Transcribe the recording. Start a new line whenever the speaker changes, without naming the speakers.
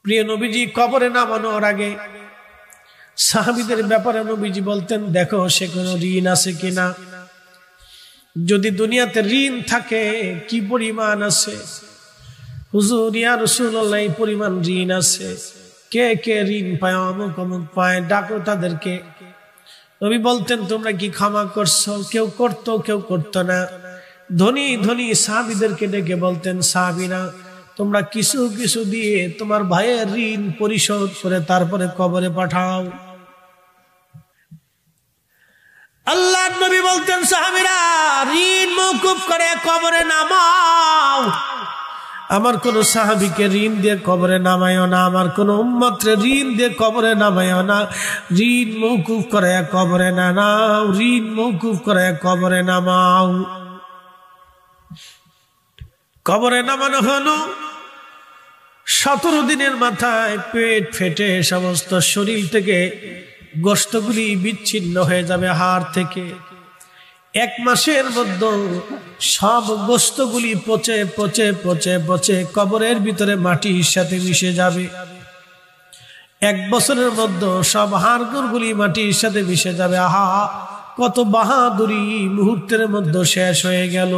প্রিয় নবীজি কবরে নামানোর আগে সাহাবীদের ব্যাপারে নবীজি বলতেন, দেখো সে কোনো ঋণ আছে কিনা, যদি দুনিয়াতে ঋণ থাকে কি পরিমাণ আছে। হুজুর ইয়া রাসূলুল্লাহ এই পরিমাণ ঋণ আছে, কে কে ঋণ পায়, অমুক অমুক পায়, ডাকো তাদেরকে। নবী বলতেন, তোমরা কি ক্ষমা করছো? কেউ করতো, কেউ করতো না। ধনী ধনী সাহাবীদেরকে ডেকে বলতেন, সাহাবীরা তোমরা কিছু কিছু দিয়ে তোমার ভাইয়ের ঋণ পরিশোধ করে তারপরে কবরে পাঠাও। আল্লাহর নবী বলতেন, সাহাবীরা ঋণ মওকুফ করে কবরে নামাও। আমার কোন সাহাবীকে ঋণ দিয়ে কবরে নামায়ও না, আমার কোন উম্মতরে ঋণ দিয়ে কবরে নামায়ও না। ঋণ মওকুফ করে কবরে নামাও, ঋণ মওকুফ করে কবরে নামাও। কবরে নামানো হলো 17 দিনের মাথায় পেট ফেটে সমস্ত শরীর থেকে গোশতগুলি বিচ্ছিন্ন হয়ে যাবে হাড় থেকে। 1 মাসের মধ্যে সব গোশতগুলি পচে পচে পচে পচে কবরের ভিতরে মাটির সাথে মিশে যাবে। 1 বছরের মধ্যে সব হাড়গুলি মাটির সাথে মিশে যাবে। আহা, কত বাহাদুরি মুহূর্তের মধ্যে শেষ হয়ে গেল।